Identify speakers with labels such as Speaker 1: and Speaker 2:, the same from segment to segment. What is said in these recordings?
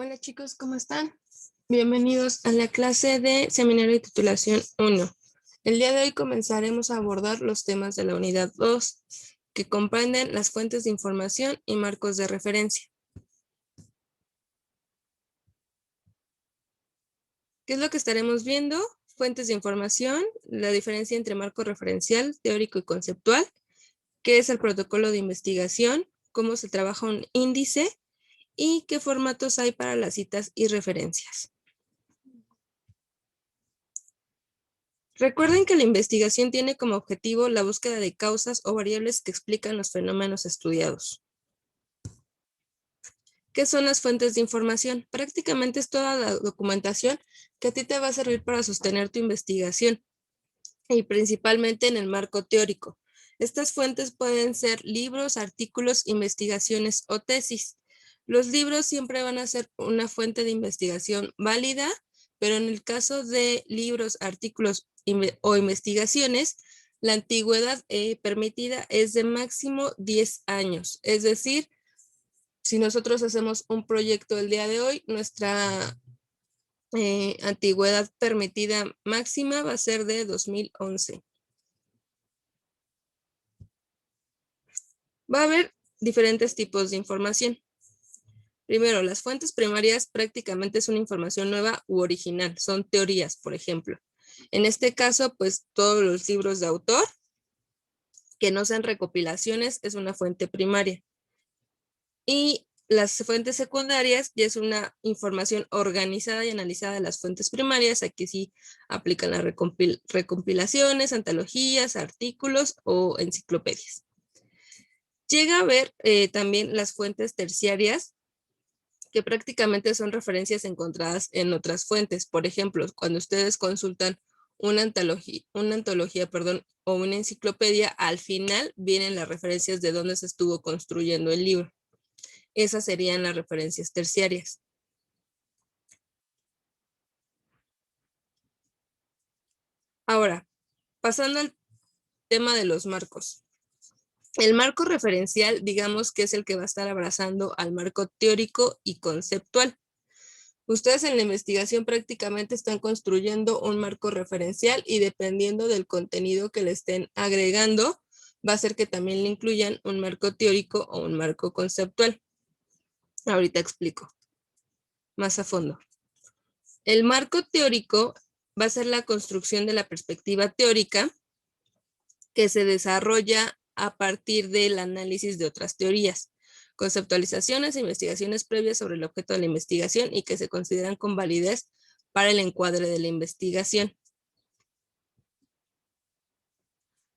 Speaker 1: Hola chicos, ¿cómo están? Bienvenidos a la clase de Seminario de Titulación 1. El día de hoy comenzaremos a abordar los temas de la unidad 2, que comprenden las fuentes de información y marcos de referencia. ¿Qué es lo que estaremos viendo? Fuentes de información, la diferencia entre marco referencial, teórico y conceptual, qué es el protocolo de investigación, cómo se trabaja un índice y qué formatos hay para las citas y referencias. Recuerden que la investigación tiene como objetivo la búsqueda de causas o variables que explican los fenómenos estudiados. ¿Qué son las fuentes de información? Prácticamente es toda la documentación que a ti te va a servir para sostener tu investigación y principalmente en el marco teórico. Estas fuentes pueden ser libros, artículos, investigaciones o tesis. Los libros siempre van a ser una fuente de investigación válida, pero en el caso de libros, artículos o investigaciones, la antigüedad permitida es de máximo 10 años. Es decir, si nosotros hacemos un proyecto el día de hoy, nuestra antigüedad permitida máxima va a ser de 2011. Va a haber diferentes tipos de información. Primero, las fuentes primarias prácticamente es una información nueva u original, son teorías, por ejemplo. En este caso, pues todos los libros de autor que no sean recopilaciones es una fuente primaria. Y las fuentes secundarias ya es una información organizada y analizada de las fuentes primarias. Aquí sí aplican las recompilaciones, antologías, artículos o enciclopedias. Llega a haber también las fuentes terciarias, que prácticamente son referencias encontradas en otras fuentes. Por ejemplo, cuando ustedes consultan una antología, o una enciclopedia, al final vienen las referencias de dónde se estuvo construyendo el libro. Esas serían las referencias terciarias. Ahora, pasando al tema de los marcos. El marco referencial, digamos que es el que va a estar abrazando al marco teórico y conceptual. Ustedes en la investigación prácticamente están construyendo un marco referencial y dependiendo del contenido que le estén agregando, va a ser que también le incluyan un marco teórico o un marco conceptual. Ahorita explico más a fondo. El marco teórico va a ser la construcción de la perspectiva teórica que se desarrolla a partir del análisis de otras teorías, conceptualizaciones e investigaciones previas sobre el objeto de la investigación y que se consideran con validez para el encuadre de la investigación.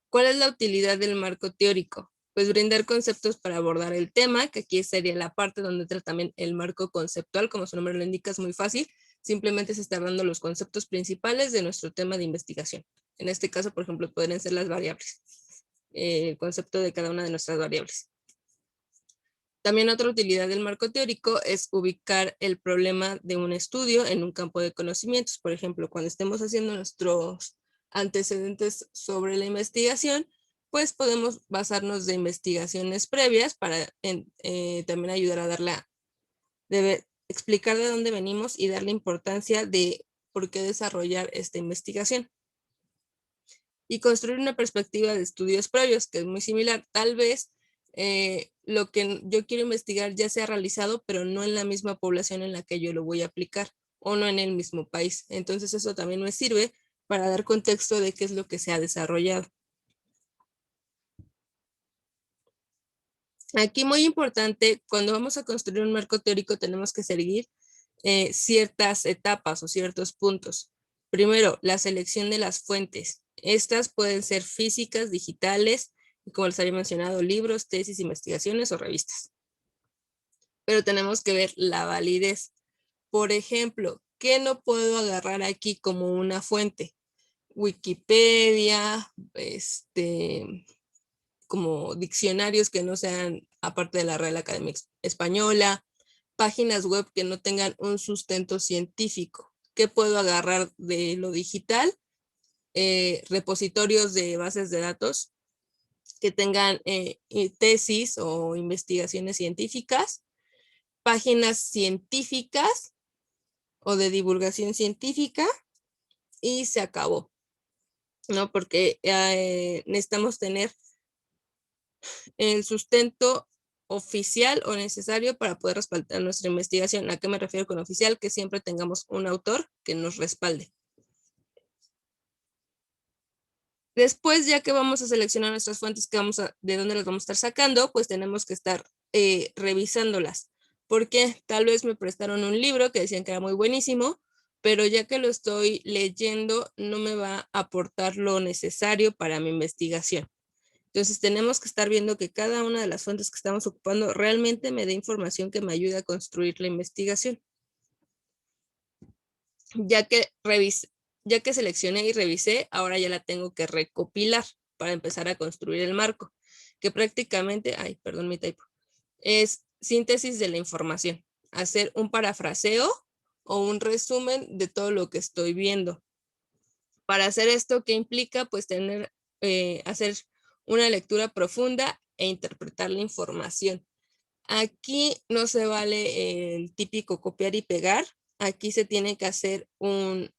Speaker 1: ¿Cuál es la utilidad del marco teórico? Pues brindar conceptos para abordar el tema, que aquí sería la parte donde entra también el marco conceptual, como su nombre lo indica, es muy fácil, simplemente se está dando los conceptos principales de nuestro tema de investigación. En este caso, por ejemplo, podrían ser las variables, el concepto de cada una de nuestras variables. También otra utilidad del marco teórico es ubicar el problema de un estudio en un campo de conocimientos. Por ejemplo, cuando estemos haciendo nuestros antecedentes sobre la investigación, pues podemos basarnos de investigaciones previas para también ayudar a explicar de dónde venimos y darle importancia de por qué desarrollar esta investigación. Y construir una perspectiva de estudios previos, que es muy similar. Tal vez lo que yo quiero investigar ya se ha realizado, pero no en la misma población en la que yo lo voy a aplicar o no en el mismo país. Entonces eso también me sirve para dar contexto de qué es lo que se ha desarrollado. Aquí muy importante, cuando vamos a construir un marco teórico tenemos que seguir ciertas etapas o ciertos puntos. Primero, la selección de las fuentes. Estas pueden ser físicas, digitales, como les había mencionado, libros, tesis, investigaciones o revistas. Pero tenemos que ver la validez. Por ejemplo, ¿qué no puedo agarrar aquí como una fuente? Wikipedia, como diccionarios que no sean aparte de la Real Academia Española, páginas web que no tengan un sustento científico. ¿Qué puedo agarrar de lo digital? Repositorios de bases de datos que tengan tesis o investigaciones científicas páginas científicas o de divulgación científica y se acabó, ¿no? Porque necesitamos tener el sustento oficial o necesario para poder respaldar nuestra investigación. ¿A qué me refiero con oficial? Que siempre tengamos un autor que nos respalde. Después, ya que vamos a seleccionar nuestras fuentes de dónde las vamos a estar sacando, pues tenemos que estar revisándolas. Porque tal vez me prestaron un libro que decían que era muy buenísimo, pero ya que lo estoy leyendo, no me va a aportar lo necesario para mi investigación. Entonces tenemos que estar viendo que cada una de las fuentes que estamos ocupando realmente me dé información que me ayude a construir la investigación. Ya que seleccioné y revisé, ahora ya la tengo que recopilar para empezar a construir el marco, que prácticamente, perdón mi typo, es síntesis de la información, hacer un parafraseo o un resumen de todo lo que estoy viendo. Para hacer esto, ¿qué implica? Pues hacer una lectura profunda e interpretar la información. Aquí no se vale el típico copiar y pegar. Aquí se tiene que hacer un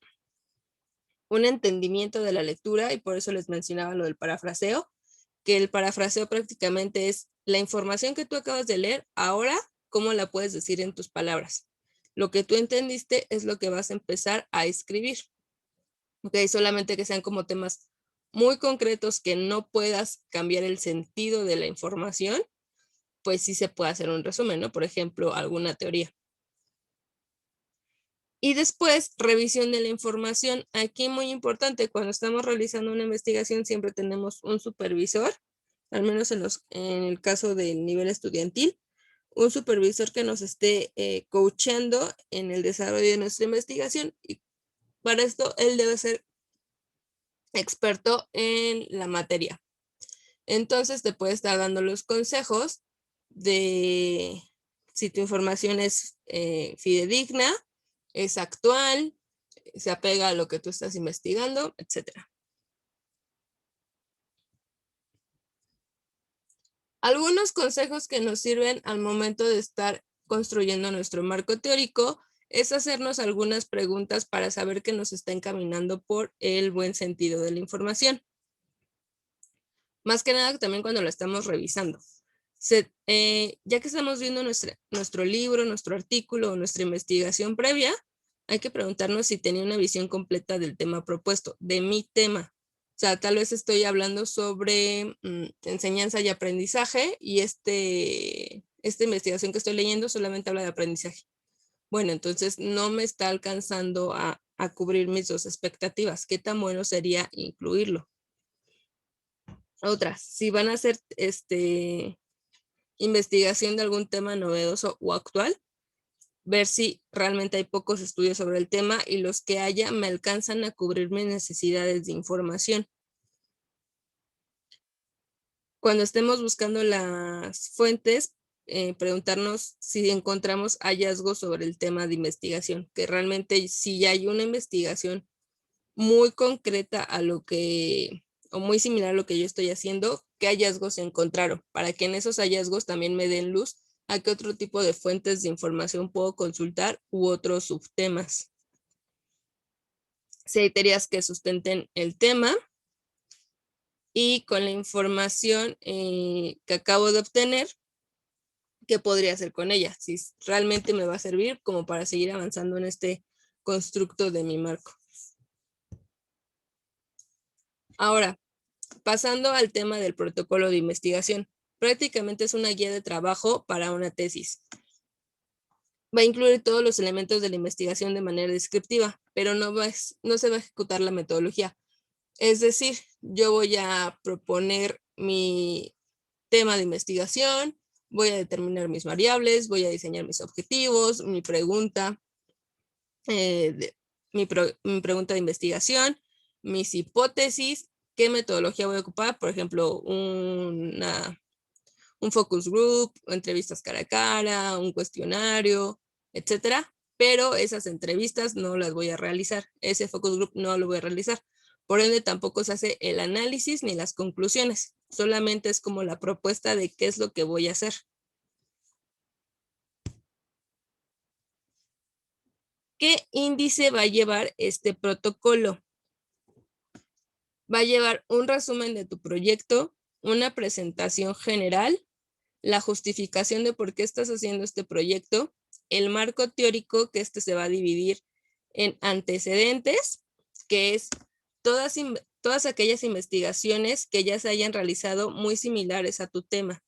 Speaker 1: entendimiento de la lectura y por eso les mencionaba lo del parafraseo, que el parafraseo prácticamente es la información que tú acabas de leer, ahora, ¿cómo la puedes decir en tus palabras? Lo que tú entendiste es lo que vas a empezar a escribir. Ok, solamente que sean como temas muy concretos que no puedas cambiar el sentido de la información, pues sí se puede hacer un resumen, ¿no? Por ejemplo, alguna teoría. Y después, revisión de la información. Aquí muy importante, cuando estamos realizando una investigación siempre tenemos un supervisor, al menos en el caso del nivel estudiantil, un supervisor que nos esté coachando en el desarrollo de nuestra investigación. Y para esto, él debe ser experto en la materia. Entonces, te puede estar dando los consejos de si tu información es fidedigna, es actual, se apega a lo que tú estás investigando, etc. Algunos consejos que nos sirven al momento de estar construyendo nuestro marco teórico es hacernos algunas preguntas para saber que nos está encaminando por el buen sentido de la información. Más que nada también cuando lo estamos revisando. Ya que estamos viendo nuestro libro, nuestro artículo o nuestra investigación previa, hay que preguntarnos si tenía una visión completa del tema propuesto, de mi tema. O sea, tal vez estoy hablando sobre enseñanza y aprendizaje y esta investigación que estoy leyendo solamente habla de aprendizaje. Bueno, entonces no me está alcanzando a cubrir mis dos expectativas. ¿Qué tan bueno sería incluirlo? Otras, si van a hacer investigación de algún tema novedoso o actual, ver si realmente hay pocos estudios sobre el tema y los que haya me alcanzan a cubrir mis necesidades de información. Cuando estemos buscando las fuentes, preguntarnos si encontramos hallazgos sobre el tema de investigación, que realmente si ya hay una investigación muy concreta a lo que, o muy similar a lo que yo estoy haciendo, qué hallazgos se encontraron, para que en esos hallazgos también me den luz a qué otro tipo de fuentes de información puedo consultar u otros subtemas. Si hay teorías que sustenten el tema y con la información que acabo de obtener, ¿qué podría hacer con ella? Si realmente me va a servir como para seguir avanzando en este constructo de mi marco. Ahora, pasando al tema del protocolo de investigación, prácticamente es una guía de trabajo para una tesis. Va a incluir todos los elementos de la investigación de manera descriptiva, pero no se va a ejecutar la metodología. Es decir, yo voy a proponer mi tema de investigación, voy a determinar mis variables, voy a diseñar mis objetivos, mi pregunta, mi pregunta de investigación, mis hipótesis, qué metodología voy a ocupar, por ejemplo, un focus group, entrevistas cara a cara, un cuestionario, etcétera. Pero esas entrevistas no las voy a realizar, ese focus group no lo voy a realizar. Por ende, tampoco se hace el análisis ni las conclusiones, solamente es como la propuesta de qué es lo que voy a hacer. ¿Qué índice va a llevar este protocolo? Va a llevar un resumen de tu proyecto, una presentación general, la justificación de por qué estás haciendo este proyecto, el marco teórico, que este se va a dividir en antecedentes, que es todas aquellas investigaciones que ya se hayan realizado muy similares a tu tema.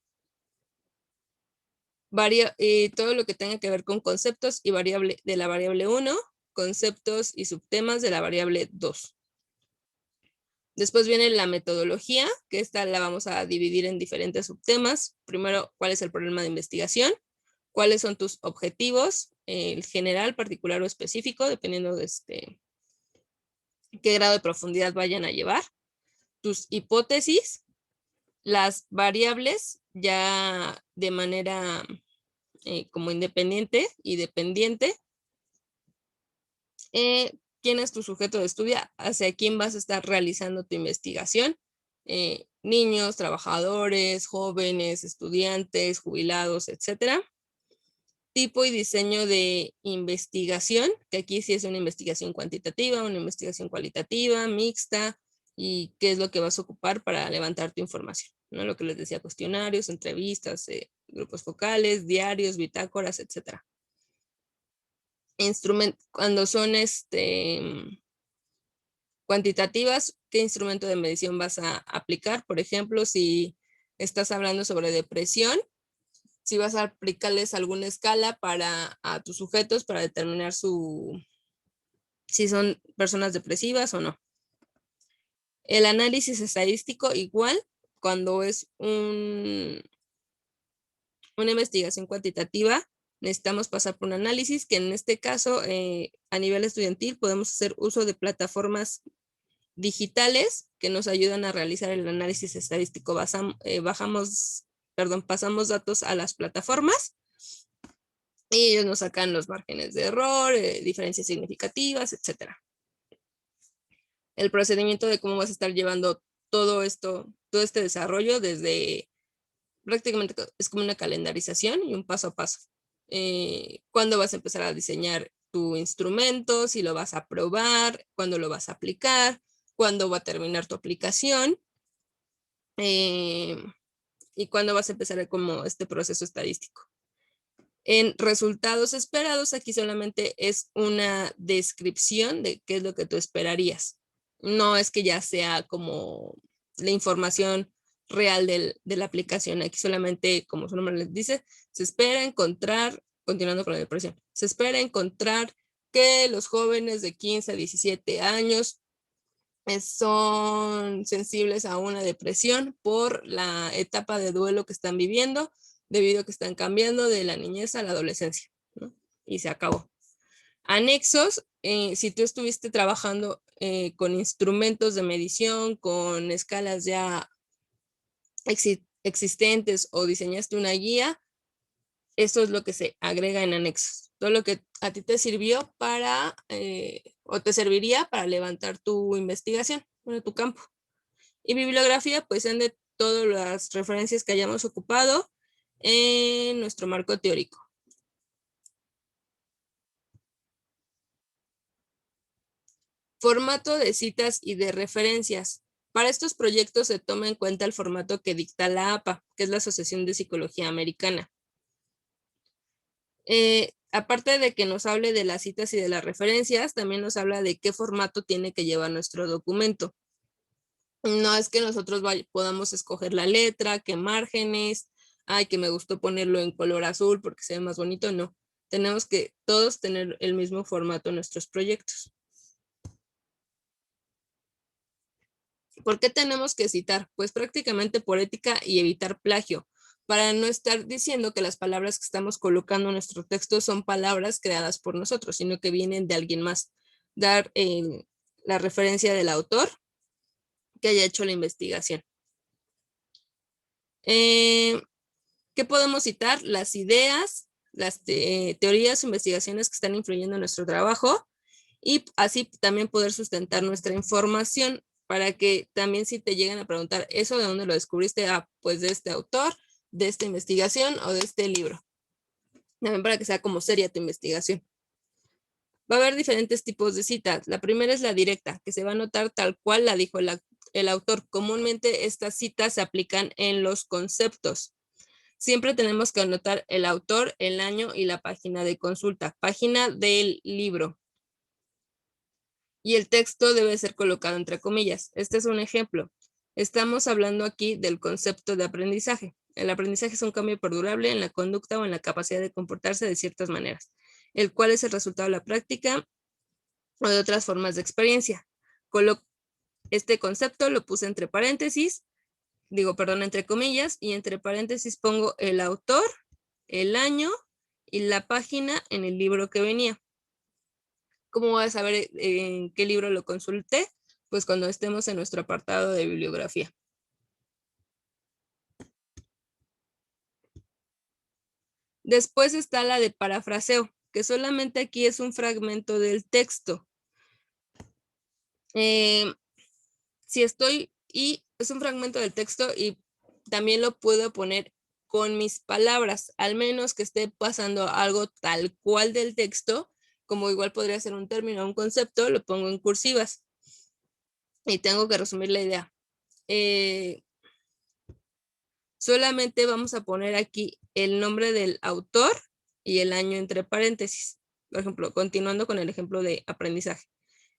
Speaker 1: Todo lo que tenga que ver con conceptos y variable de la variable 1, conceptos y subtemas de la variable 2. Después viene la metodología, que esta la vamos a dividir en diferentes subtemas. Primero, ¿cuál es el problema de investigación? ¿Cuáles son tus objetivos? El general, particular o específico, dependiendo de qué grado de profundidad vayan a llevar. Tus hipótesis, las variables ya de manera como independiente y dependiente. ¿Quién es tu sujeto de estudio? ¿Hacia quién vas a estar realizando tu investigación? Niños, trabajadores, jóvenes, estudiantes, jubilados, etcétera. Tipo y diseño de investigación, que aquí sí es una investigación cuantitativa, una investigación cualitativa, mixta, y qué es lo que vas a ocupar para levantar tu información, ¿no? Lo que les decía, cuestionarios, entrevistas, grupos focales, diarios, bitácoras, etcétera. Cuando son cuantitativas, ¿qué instrumento de medición vas a aplicar? Por ejemplo, si estás hablando sobre depresión, si vas a aplicarles alguna escala a tus sujetos para determinar si son personas depresivas o no. El análisis estadístico, igual, cuando es una investigación cuantitativa, necesitamos pasar por un análisis, que en este caso, a nivel estudiantil, podemos hacer uso de plataformas digitales que nos ayudan a realizar el análisis estadístico. Pasamos datos a las plataformas y ellos nos sacan los márgenes de error, diferencias significativas, etcétera. El procedimiento de cómo vas a estar llevando todo este desarrollo desde prácticamente es como una calendarización y un paso a paso. ¿Cuándo vas a empezar a diseñar tu instrumento? Si lo vas a probar, cuándo lo vas a aplicar, cuándo va a terminar tu aplicación y cuándo vas a empezar como este proceso estadístico. En resultados esperados, aquí solamente es una descripción de qué es lo que tú esperarías. No es que ya sea como la información real de la aplicación. Aquí solamente, como su nombre les dice, se espera encontrar, continuando con la depresión, se espera encontrar que los jóvenes de 15 a 17 años son sensibles a una depresión por la etapa de duelo que están viviendo, debido a que están cambiando de la niñez a la adolescencia, ¿no? Y se acabó. Anexos, si tú estuviste trabajando con instrumentos de medición, con escalas ya existentes o diseñaste una guía, eso es lo que se agrega en anexos. Todo lo que a ti te sirvió o te serviría para levantar tu investigación, tu campo. Y bibliografía, pues son de todas las referencias que hayamos ocupado en nuestro marco teórico. Formato de citas y de referencias. Para estos proyectos se toma en cuenta el formato que dicta la APA, que es la Asociación de Psicología Americana. Aparte de que nos hable de las citas y de las referencias, también nos habla de qué formato tiene que llevar nuestro documento. No es que nosotros podamos escoger la letra, qué márgenes, que me gustó ponerlo en color azul porque se ve más bonito, no. Tenemos que todos tener el mismo formato en nuestros proyectos. ¿Por qué tenemos que citar? Pues prácticamente por ética y evitar plagio, para no estar diciendo que las palabras que estamos colocando en nuestro texto son palabras creadas por nosotros, sino que vienen de alguien más. Dar la referencia del autor que haya hecho la investigación. ¿Qué podemos citar? Las ideas, las teorías o investigaciones que están influyendo en nuestro trabajo, y así también poder sustentar nuestra información para que también si te llegan a preguntar eso de dónde lo descubriste, pues de este autor, de esta investigación o de este libro. También para que sea como seria tu investigación. Va a haber diferentes tipos de citas. La primera es la directa, que se va a anotar tal cual la dijo el autor. Comúnmente estas citas se aplican en los conceptos. Siempre tenemos que anotar el autor, el año y la página de consulta, página del libro. Y el texto debe ser colocado entre comillas. Este es un ejemplo. Estamos hablando aquí del concepto de aprendizaje. El aprendizaje es un cambio perdurable en la conducta o en la capacidad de comportarse de ciertas maneras, el cual es el resultado de la práctica o de otras formas de experiencia. Este concepto lo puse entre paréntesis, entre comillas, y entre paréntesis pongo el autor, el año y la página en el libro que venía. ¿Cómo voy a saber en qué libro lo consulté? Pues cuando estemos en nuestro apartado de bibliografía. Después está la de parafraseo, que solamente aquí es un fragmento del texto. Es un fragmento del texto y también lo puedo poner con mis palabras, al menos que esté pasando algo tal cual del texto, como igual podría ser un término o un concepto, lo pongo en cursivas y tengo que resumir la idea. Solamente vamos a poner aquí el nombre del autor y el año entre paréntesis. Por ejemplo, continuando con el ejemplo de aprendizaje.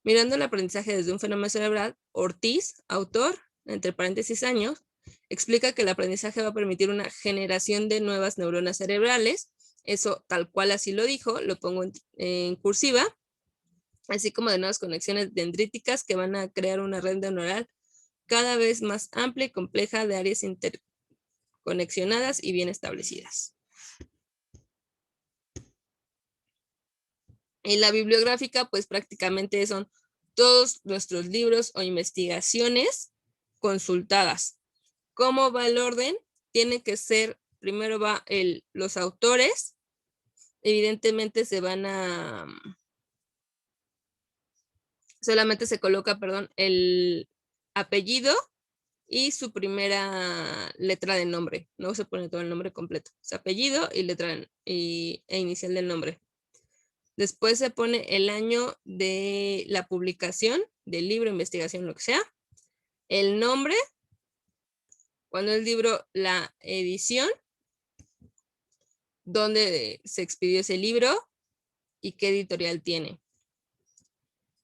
Speaker 1: Mirando el aprendizaje desde un fenómeno cerebral, Ortiz, autor, entre paréntesis años, explica que el aprendizaje va a permitir una generación de nuevas neuronas cerebrales. Eso tal cual así lo dijo, lo pongo en cursiva, así como de nuevas conexiones dendríticas que van a crear una red neuronal cada vez más amplia y compleja de áreas interconexionadas y bien establecidas. En la bibliográfica, pues prácticamente son todos nuestros libros o investigaciones consultadas. ¿Cómo va el orden? Tiene que ser, primero va los autores, evidentemente solamente se coloca, el apellido y su primera letra de nombre. No se pone todo el nombre completo. Su apellido y letra e inicial del nombre. Después se pone el año de la publicación del libro, investigación, lo que sea. El nombre, cuando el libro, la edición, dónde se expidió ese libro y qué editorial tiene.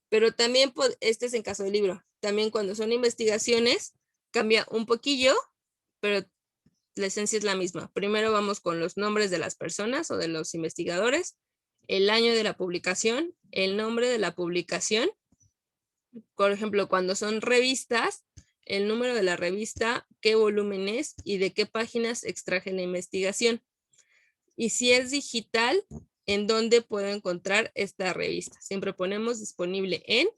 Speaker 1: Pero también, este es en caso del libro. También cuando son investigaciones, cambia un poquillo, pero la esencia es la misma. Primero vamos con los nombres de las personas o de los investigadores, el año de la publicación, el nombre de la publicación. Por ejemplo, cuando son revistas, el número de la revista, qué volumen es y de qué páginas extraje la investigación. Y si es digital, ¿en dónde puedo encontrar esta revista? Siempre ponemos disponible en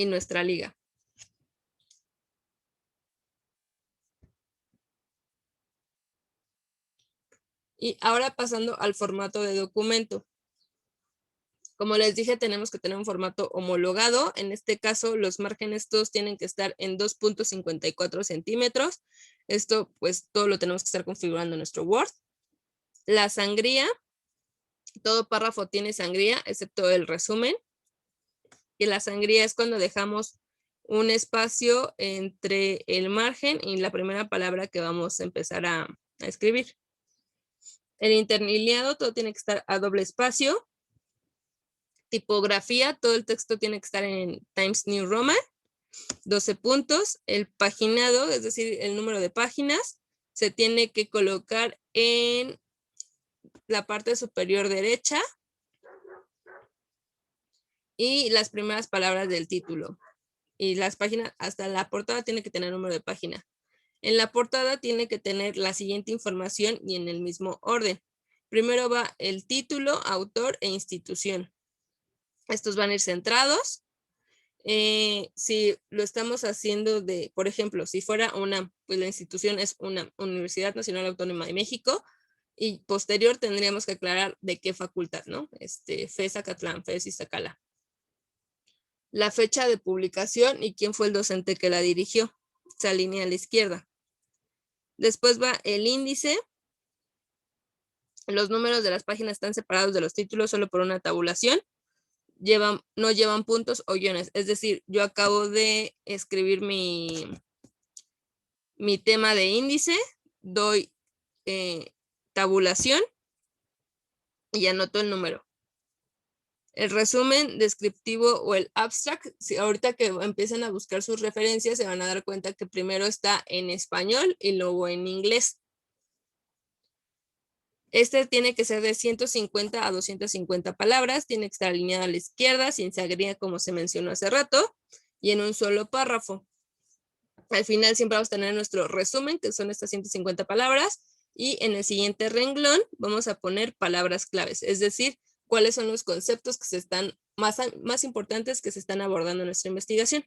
Speaker 1: nuestra liga. Y ahora pasando al formato de documento. Como les dije, tenemos que tener un formato homologado. En este caso, los márgenes todos tienen que estar en 2.54 centímetros. Esto, pues, todo lo tenemos que estar configurando en nuestro Word. La sangría, todo párrafo tiene sangría, excepto el resumen. Y la sangría es cuando dejamos un espacio entre el margen y la primera palabra que vamos a empezar a escribir. El interlineado, todo tiene que estar a doble espacio. Tipografía, todo el texto tiene que estar en Times New Roman, 12 puntos. El paginado, es decir, el número de páginas, se tiene que colocar en la parte superior derecha y las primeras palabras del título. Y las páginas, hasta la portada tiene que tener número de página. En la portada tiene que tener la siguiente información y en el mismo orden. Primero va el título, autor e institución. Estos van a ir centrados. Si lo estamos haciendo por ejemplo, si fuera pues la institución es una Universidad Nacional Autónoma de México y posterior tendríamos que aclarar de qué facultad, ¿no? FES Acatlán, FES Iztacala. La fecha de publicación y quién fue el docente que la dirigió. Se alinea a la izquierda. Después va el índice, Los números de las páginas están separados de los títulos solo por una tabulación. No llevan puntos o guiones. Es decir, yo acabo de escribir mi tema de índice, doy tabulación y anoto el número. El resumen descriptivo o el abstract, si ahorita que empiezan a buscar sus referencias, se van a dar cuenta que primero está en español y luego en inglés. Este tiene que ser de 150 a 250 palabras, tiene que estar alineado a la izquierda, sin sangría como se mencionó hace rato, y en un solo párrafo. Al final siempre vamos a tener nuestro resumen, que son estas 150 palabras, y en el siguiente renglón vamos a poner palabras claves, es decir, cuáles son los conceptos que se están más importantes que se están abordando en nuestra investigación.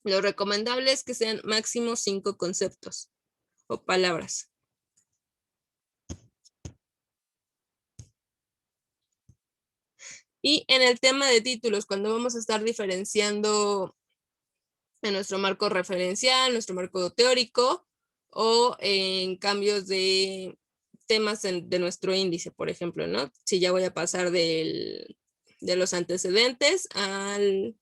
Speaker 1: Lo recomendable es que sean máximo 5 conceptos o palabras. Y en el tema de títulos, cuando vamos a estar diferenciando en nuestro marco referencial, nuestro marco teórico, o en cambios de temas de nuestro índice, por ejemplo, ¿no? Si ya voy a pasar de los antecedentes al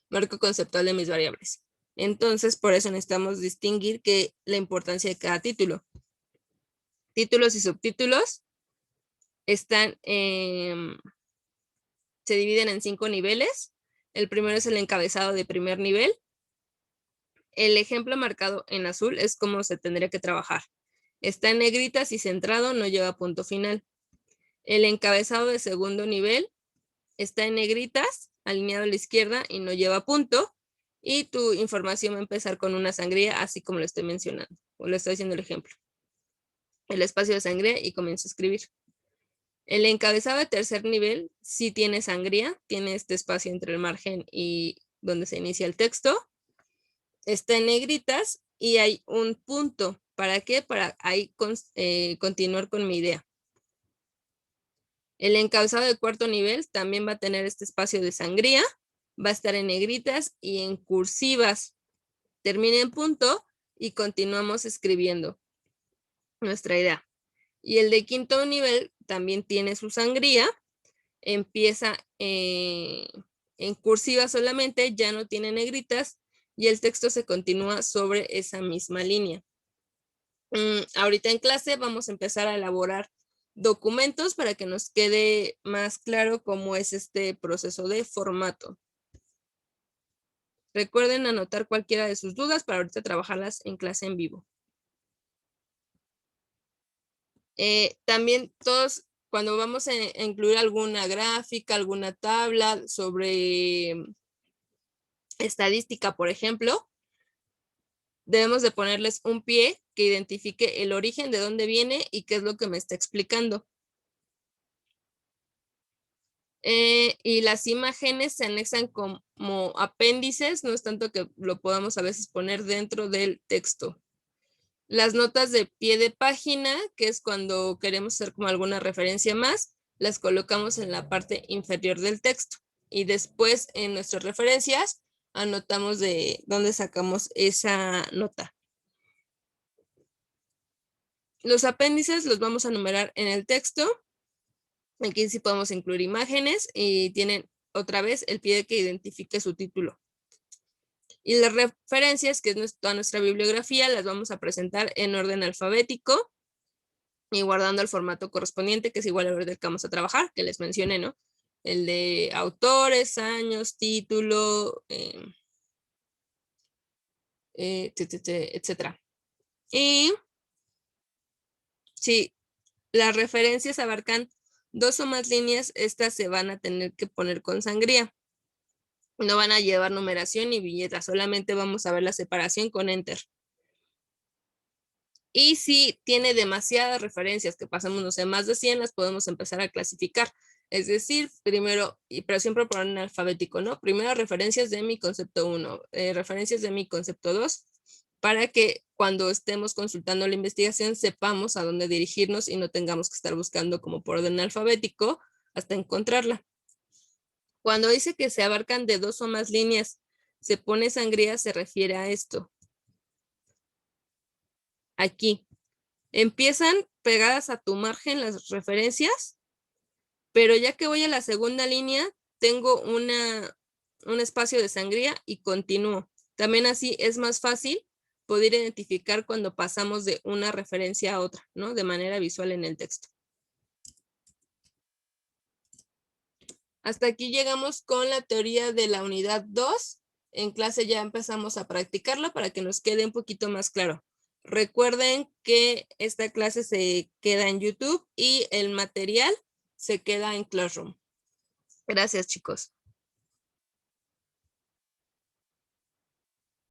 Speaker 1: marco conceptual de mis variables. Entonces, por eso necesitamos distinguir la importancia de cada título. Títulos y subtítulos están se dividen en 5 niveles. El primero es el encabezado de primer nivel. El ejemplo marcado en azul es cómo se tendría que trabajar. Está en negritas y centrado, no lleva punto final. El encabezado de segundo nivel está en negritas, alineado a la izquierda y no lleva punto. Y tu información va a empezar con una sangría, así como lo estoy mencionando, o le estoy haciendo el ejemplo. El espacio de sangría y comienzo a escribir. El encabezado de tercer nivel sí tiene sangría, tiene este espacio entre el margen y donde se inicia el texto. Está en negritas y hay un punto. ¿Para qué? Para ahí continuar con mi idea. El encabezado de cuarto nivel también va a tener este espacio de sangría, va a estar en negritas y en cursivas. Termina en punto y continuamos escribiendo nuestra idea. Y el de quinto nivel también tiene su sangría, empieza en cursiva solamente, ya no tiene negritas y el texto se continúa sobre esa misma línea. Ahorita en clase vamos a empezar a elaborar documentos para que nos quede más claro cómo es este proceso de formato. Recuerden anotar cualquiera de sus dudas para ahorita trabajarlas en clase en vivo. También todos, cuando vamos a incluir alguna gráfica, alguna tabla sobre estadística, por ejemplo, debemos de ponerles un pie que identifique el origen, de dónde viene y qué es lo que me está explicando. Y las imágenes se anexan como apéndices, no es tanto que lo podamos a veces poner dentro del texto. Las notas de pie de página, que es cuando queremos hacer como alguna referencia más, las colocamos en la parte inferior del texto. Y después en nuestras referencias anotamos de dónde sacamos esa nota. Los apéndices los vamos a numerar en el texto. Aquí sí podemos incluir imágenes y tienen otra vez el pie que identifique su título. Y las referencias, que es toda nuestra bibliografía, las vamos a presentar en orden alfabético y guardando el formato correspondiente, que es igual al orden que vamos a trabajar, que les mencioné, ¿no? El de autores, años, título, etcétera. Y si las referencias abarcan 2 o más líneas, estas se van a tener que poner con sangría. No van a llevar numeración ni billetas, solamente vamos a ver la separación con enter. Y si tiene demasiadas referencias, que pasamos, no sé, más de 100, las podemos empezar a clasificar. Es decir, primero, pero siempre por orden alfabético, ¿no? Primero referencias de mi concepto 1, referencias de mi concepto 2, para que cuando estemos consultando la investigación sepamos a dónde dirigirnos y no tengamos que estar buscando como por orden alfabético hasta encontrarla. Cuando dice que se abarcan de 2 o más líneas, se pone sangría, se refiere a esto. Aquí. Empiezan pegadas a tu margen las referencias, pero ya que voy a la segunda línea, tengo un espacio de sangría y continúo. También así es más fácil poder identificar cuando pasamos de una referencia a otra, ¿no? De manera visual en el texto. Hasta aquí llegamos con la teoría de la unidad 2. En clase ya empezamos a practicarla para que nos quede un poquito más claro. Recuerden que esta clase se queda en YouTube y el material se queda en Classroom. Gracias, chicos.